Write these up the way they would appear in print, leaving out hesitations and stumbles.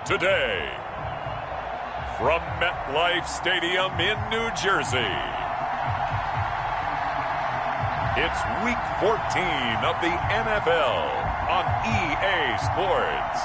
Today, from MetLife Stadium in New Jersey, it's Week 14 of the NFL on EA Sports.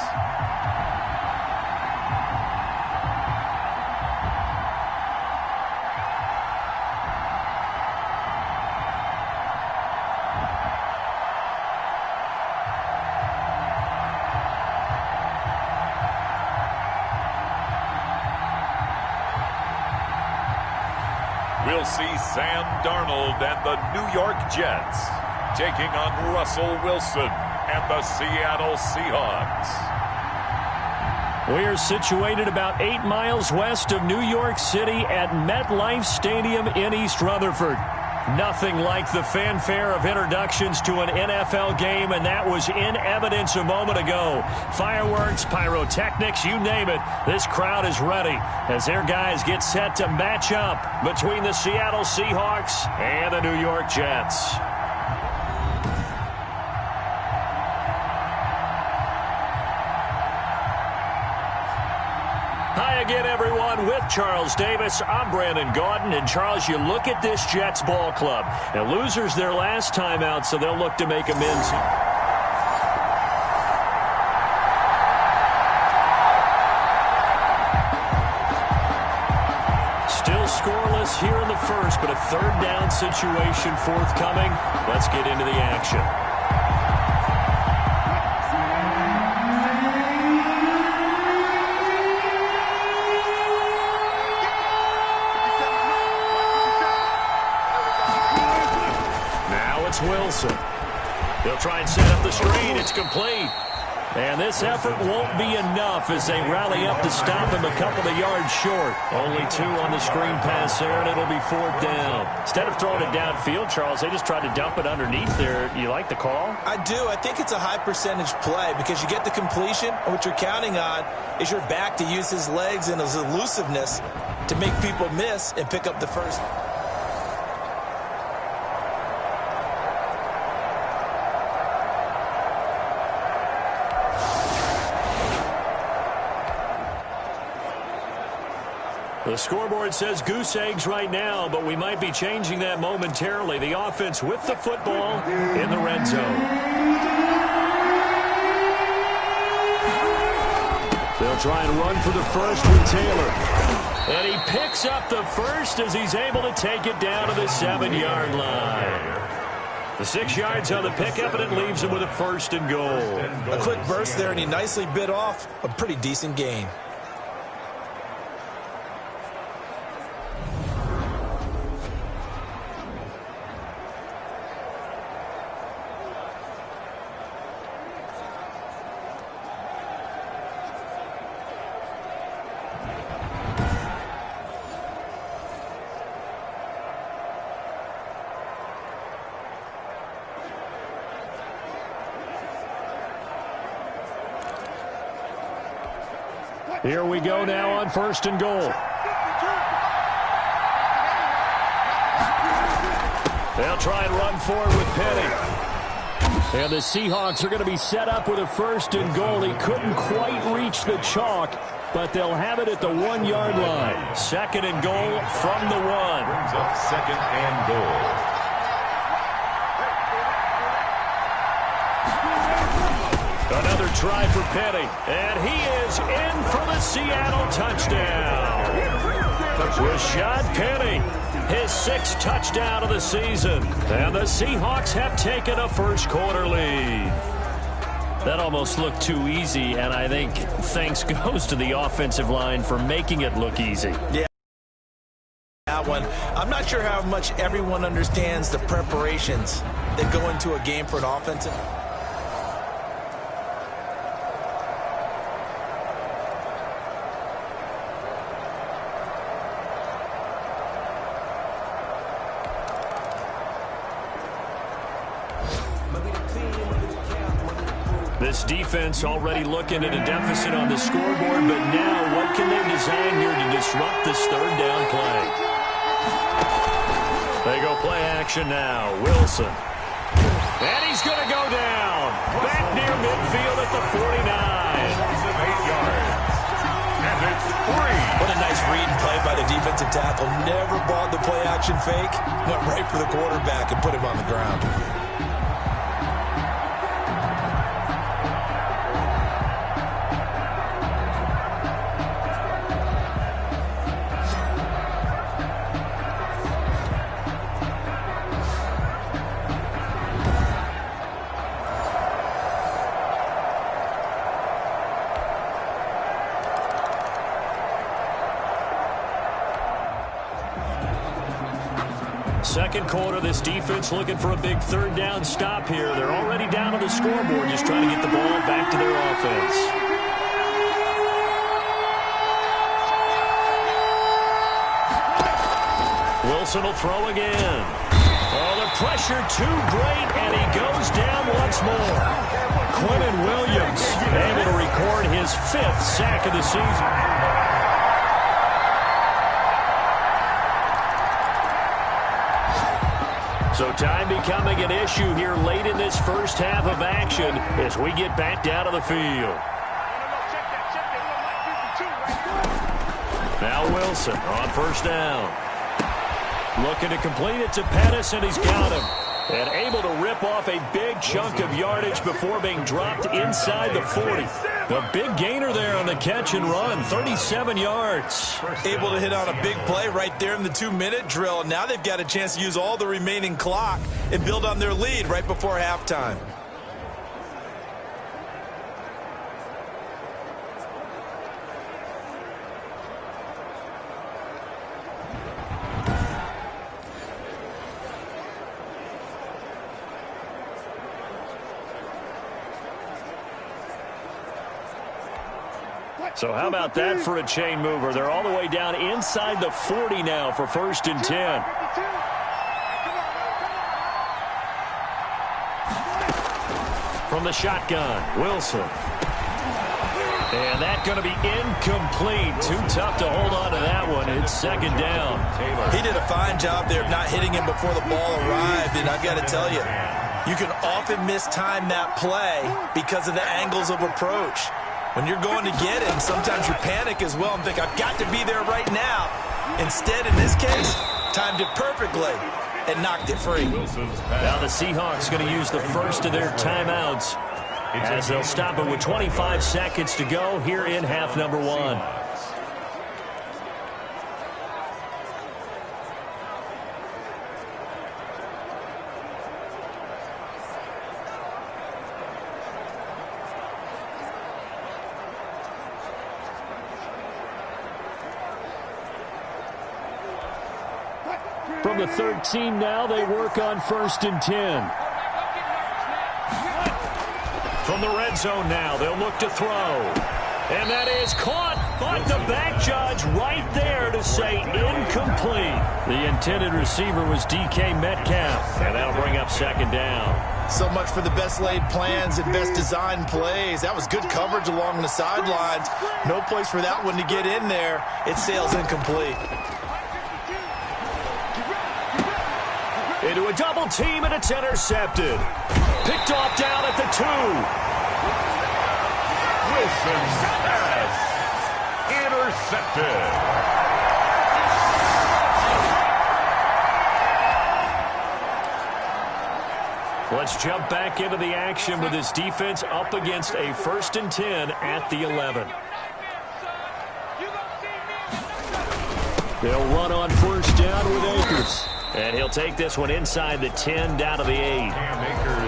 We'll see Sam Darnold and the New York Jets taking on Russell Wilson and the Seattle Seahawks. We are situated about 8 miles west of New York City at MetLife Stadium in East Rutherford. Nothing like the fanfare of introductions to an NFL game, and that was in evidence a moment ago. Fireworks, pyrotechnics, you name it. This crowd is ready as their guys get set to match up between the Seattle Seahawks and the New York Jets. Hi again, everyone. With Charles Davis, I'm Brandon Gaudin. And, Charles, you look at this Jets ball club. Now, losers their last time out, so they'll look to make amends. Still scoreless here in the first, but a third down situation forthcoming. Let's get into the action. Wilson. They'll try and set up the screen. It's complete. And this effort won't be enough as they rally up to stop him a couple of yards short. Only 2 on the screen pass there, and it'll be 4th down. Instead of throwing it downfield, Charles, they just tried to dump it underneath there. You like the call? I do. I think it's a high percentage play because you get the completion, and what you're counting on is your back to use his legs and his elusiveness to make people miss and pick up the first. The scoreboard says goose eggs right now, but we might be changing that momentarily. The offense with the football in the red zone. They'll try and run for the first with Taylor. And he picks up the first as he's able to take it down to the 7-yard line. The 6 yards on the pickup, and it leaves him with a 1st and goal. A quick burst there, and he nicely bit off a pretty decent gain. Here we go now on 1st and goal. They'll try and run forward with Penny. And the Seahawks are going to be set up with a 1st and goal. He couldn't quite reach the chalk, but they'll have it at the 1-yard line. 2nd and goal from the 1. Brings up 2nd and goal. Another try for Penny, and he is in for the Seattle touchdown. Rashad Penny, his 6th touchdown of the season, and the Seahawks have taken a first-quarter lead. That almost looked too easy, and I think thanks goes to the offensive line for making it look easy. Yeah. That one, I'm not sure how much everyone understands the preparations that go into a game for an offensive. This defense already looking at a deficit on the scoreboard, but now what can they design here to disrupt this 3rd down play? They go play action now. Wilson. And he's going to go down. Back near midfield at the 49. 8 yards. read and play by the defensive tackle. Never bought the play-action fake. Went right for the quarterback and put him on the ground. Second quarter, this defense looking for a big third down stop here. They're already down on the scoreboard, just trying to get the ball back to their offense. Wilson will throw again. Oh, the pressure too great, and he goes down once more. Quentin Williams able to record his 5th sack of the season. So time becoming an issue here late in this first half of action as we get back down to the field. Now Wilson on first down. Looking to complete it to Pettis, and he's got him. And able to rip off a big chunk of yardage before being dropped inside the 40. The big gainer there on the catch and run, 37 yards. Able to hit on a big play right there in the 2-minute drill. Now they've got a chance to use all the remaining clock and build on their lead right before halftime. So how about that for a chain mover? They're all the way down inside the 40 now for 1st and 10. From the shotgun, Wilson. And that's going to be incomplete. Too tough to hold on to that one. It's 2nd down. He did a fine job there of not hitting him before the ball arrived. And I've got to tell you, you can often mistime that play because of the angles of approach. When you're going to get him, sometimes you panic as well and think, I've got to be there right now. Instead, in this case, timed it perfectly and knocked it free. Now the Seahawks going to use the first of their timeouts as they'll stop it with 25 seconds to go here in half number 1. From the 13 now, they work on 1st and 10. From the red zone now, they'll look to throw. And that is caught, but the back judge right there to say incomplete. The intended receiver was DK Metcalf, and that'll bring up 2nd down. So much for the best laid plans and best designed plays. That was good coverage along the sidelines. No place for that one to get in there. It sails incomplete. Into a double team, and it's intercepted. Picked off down at the 2. Wilson's pass intercepted. Let's jump back into the action with this defense up against a 1st and 10 at the 11. They'll run on 1st down with Akers. And he'll take this one inside the 10 down to the 8.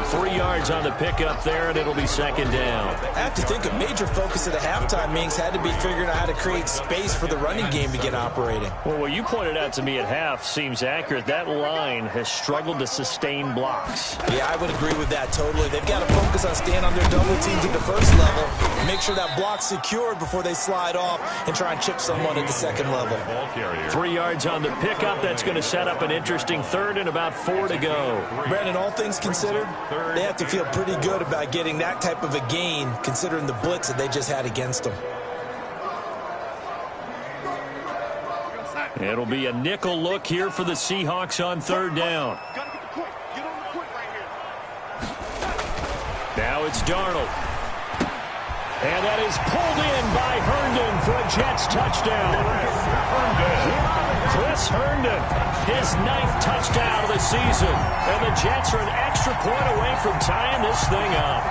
3 yards on the pickup there, and it'll be 2nd down. I have to think a major focus of the halftime meetings had to be figuring out how to create space for the running game to get operating. Well, what you pointed out to me at half seems accurate. That line has struggled to sustain blocks. Yeah, I would agree with that totally. They've got to focus on staying on their double teams at the 1st level, make sure that block's secured before they slide off and try and chip someone at the 2nd level. 3 yards on the pickup. That's going to set up an interesting 3rd and about 4 to go. Brandon, all things considered, they have to feel pretty good about getting that type of a gain considering the blitz that they just had against them. It'll be a nickel look here for the Seahawks on 3rd down. Now it's Darnold. And that is pulled in by Herndon for a Jets touchdown. Chris Herndon, his 9th touchdown of the season. And the Jets are an extra point away from tying this thing up.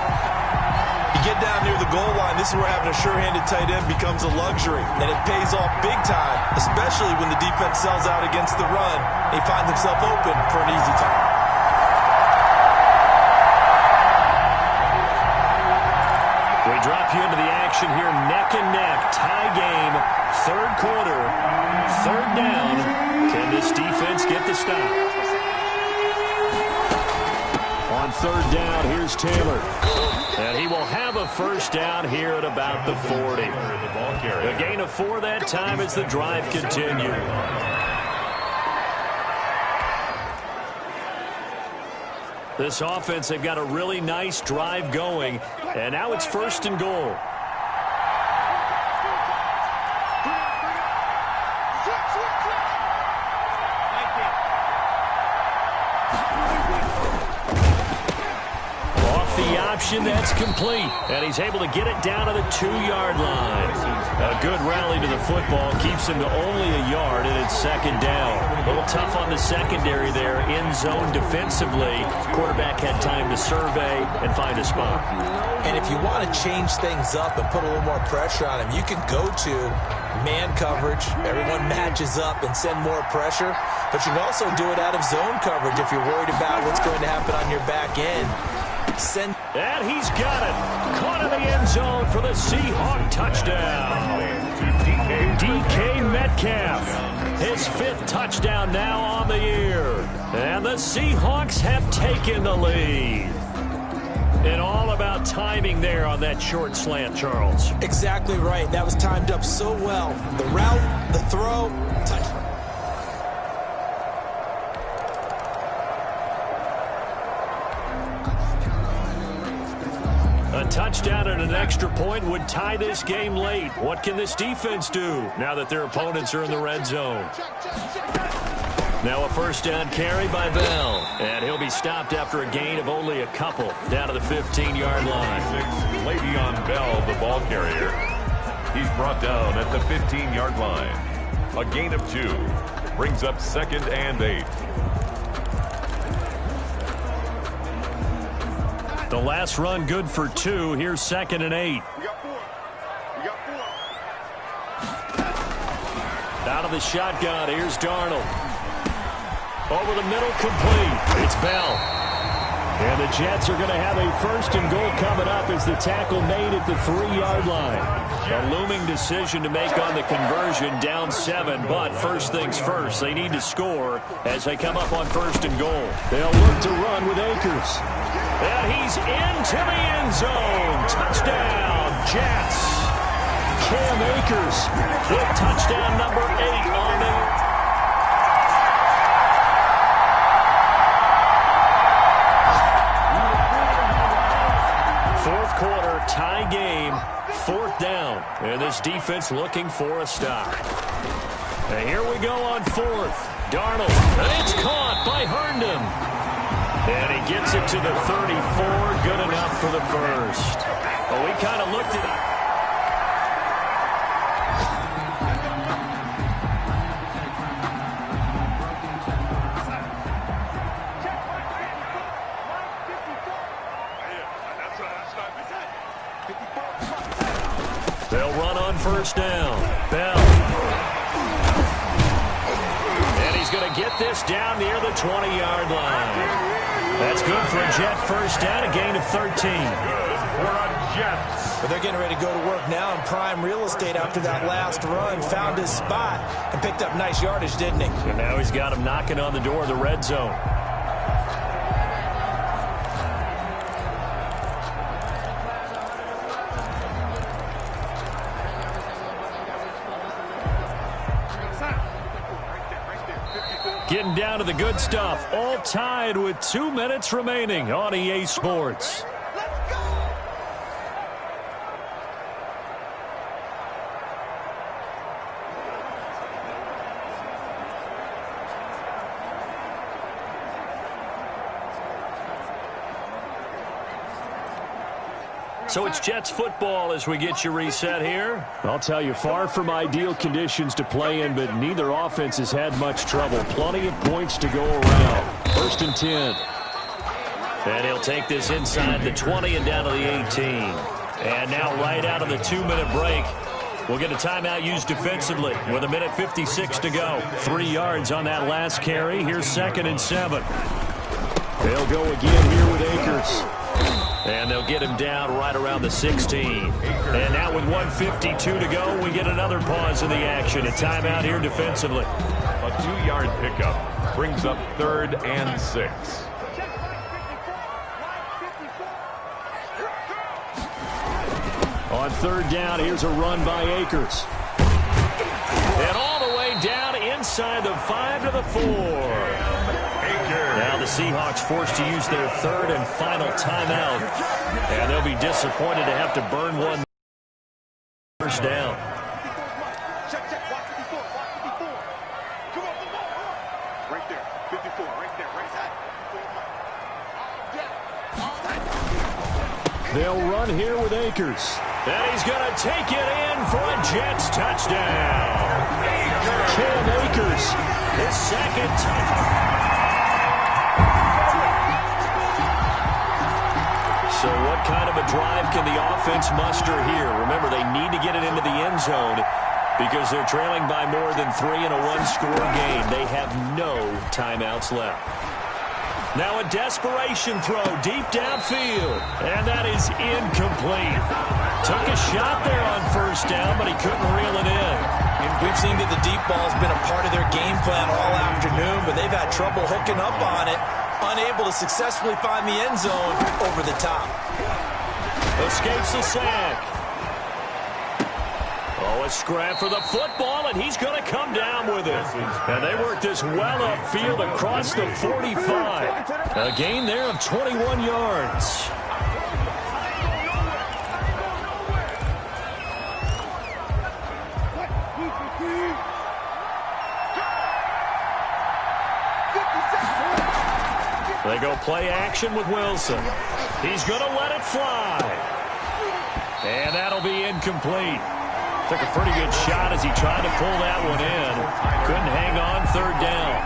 You get down near the goal line, this is where having a sure-handed tight end becomes a luxury. And it pays off big time, especially when the defense sells out against the run. He finds himself open for an easy time. We drop you into the action here, neck and neck, tie game, 3rd quarter, 3rd down. Can this defense get the stop? On 3rd down, here's Taylor. And he will have a 1st down here at about the 40. A gain of 4 that time as the drive continues. This offense, they've got a really nice drive going, and now it's 1st and goal. Off the option, that's complete, and he's able to get it down to the 2-yard line. A good rally to the football keeps him to only a yard, and it's 2nd down. A little tough on the secondary there, in zone defensively. Quarterback had time to survey and find a spot. And if you want to change things up and put a little more pressure on him, you can go to man coverage. Everyone matches up and send more pressure. But you can also do it out of zone coverage if you're worried about what's going to happen on your back end. And he's got it. Caught in the end zone for the Seahawks touchdown. DK Metcalf, his 5th touchdown now on the year. And the Seahawks have taken the lead. And all about timing there on that short slant, Charles. Exactly right. That was timed up so well. The route, the throw, touchdown. A touchdown and an extra point would tie this game late. What can this defense do now that their opponents are in the red zone? Now a 1st down carry by Bell. And he'll be stopped after a gain of only a couple down to the 15-yard line. Le'Veon Bell, the ball carrier. He's brought down at the 15-yard line. A gain of 2. Brings up 2nd and 8. The last run good for 2. Here's 2nd and 8. Out of the shotgun, here's Darnold. Over the middle, complete. It's Bell. And the Jets are going to have a 1st and goal coming up as the tackle made at the 3-yard line. A looming decision to make on the conversion, down 7. But first things first, they need to score as they come up on 1st and goal. They'll look to run with Akers. And he's into the end zone. Touchdown, Jets. Cam Akers with touchdown number 8 on the... Fourth quarter, tie game, 4th down. And this defense looking for a stop. And here we go on 4th. Darnold, and it's caught by Herndon. And he gets it to the 34, good enough for the 1st. Well, we kind of looked at it. They'll run on 1st down. Bell. And he's going to get this down near the 20-yard line. That's good for a Jet 1st down, a gain of 13. For a Jets. But they're getting ready to go to work now in prime real estate after that last run. Found his spot and picked up nice yardage, didn't he? And now he's got him knocking on the door of the red zone. Getting down to the good stuff. All tied with 2 minutes remaining on EA Sports. So it's Jets football as we get you reset here. I'll tell you, far from ideal conditions to play in, but neither offense has had much trouble. Plenty of points to go around. 1st and 10. And he'll take this inside the 20 and down to the 18. And now right out of the 2-minute break, we'll get a timeout used defensively with 1:56 to go. 3 yards on that last carry. Here's 2nd and 7. They'll go again here with Akers. And they'll get him down right around the 16. And now with 1:52 to go, we get another pause in the action. A timeout here defensively. A 2-yard pickup brings up 3rd and 6. On 3rd down, here's a run by Akers. And all the way down inside the 5 to the 4. Now the Seahawks forced to use their 3rd and final timeout. And they'll be disappointed to have to burn one. 1st down. Right there, 54, right there, right side. They'll run here with Akers. And he's going to take it in for a Jets touchdown. Cam Akers, his 2nd touchdown. So what kind of a drive can the offense muster here? Remember, they need to get it into the end zone because they're trailing by more than 3 in a one-score game. They have no timeouts left. Now a desperation throw deep downfield, and that is incomplete. Took a shot there on 1st down, but he couldn't reel it in. We've seen that the deep ball's been a part of their game plan all afternoon, but they've had trouble hooking up on it, unable to successfully find the end zone over the top. Escapes the sack. Oh, a scrap for the football, and he's going to come down with it. And they work this well upfield across the 45. A gain there of 21 yards. They go play action with Wilson. He's going to let it fly. And that'll be incomplete. Took a pretty good shot as he tried to pull that one in. Couldn't hang on 3rd down.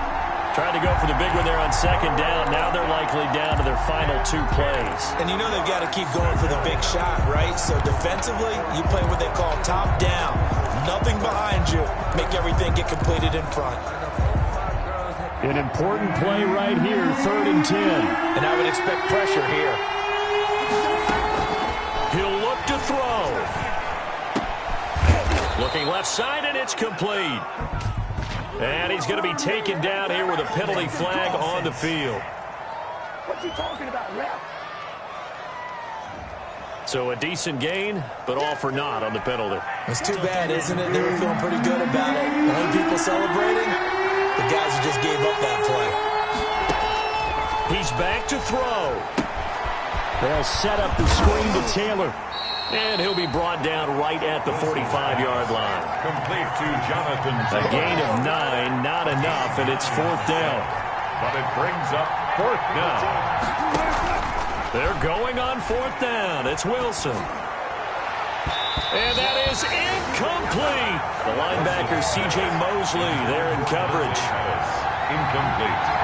Tried to go for the big one there on 2nd down. Now they're likely down to their final 2 plays. And you know they've got to keep going for the big shot, right? So defensively, you play what they call top down. Nothing behind you. Make everything get completed in front. an important play right here, 3rd and 10. And I would expect pressure here. He'll look to throw. Looking left side, and it's complete. And he's going to be taken down here with a penalty flag on the field. What you talking about, ref? So a decent gain, but all for naught on the penalty. It's too bad, isn't it? They were feeling pretty good about it. The only people celebrating, the guys who just gave up that play. He's back to throw. They'll set up the screen to Taylor. And he'll be brought down right at the 45-yard line. Complete to Jonathan. A gain of 9, not enough, and it's 4th down. But it brings up 4th down. They're going on 4th down. It's Wilson. And that is incomplete. The linebacker, C.J. Mosley, there in coverage. Incomplete.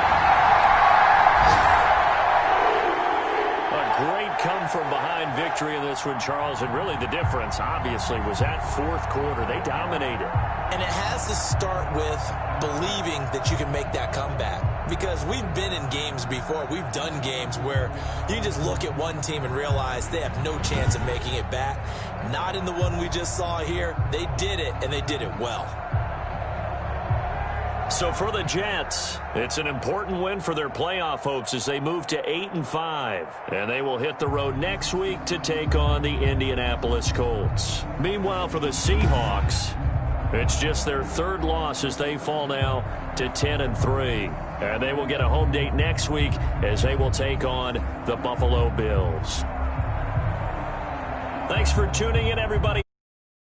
Great come-from-behind victory in this one, Charles. And really the difference, obviously, was that 4th quarter. They dominated. And it has to start with believing that you can make that comeback. Because we've been in games before. We've done games where you can just look at one team and realize they have no chance of making it back. Not in the one we just saw here. They did it, and they did it well. So for the Jets, it's an important win for their playoff hopes as they move to 8-5. And they will hit the road next week to take on the Indianapolis Colts. Meanwhile, for the Seahawks, it's just their 3rd loss as they fall now to 10-3. And they will get a home date next week as they will take on the Buffalo Bills. Thanks for tuning in, everybody.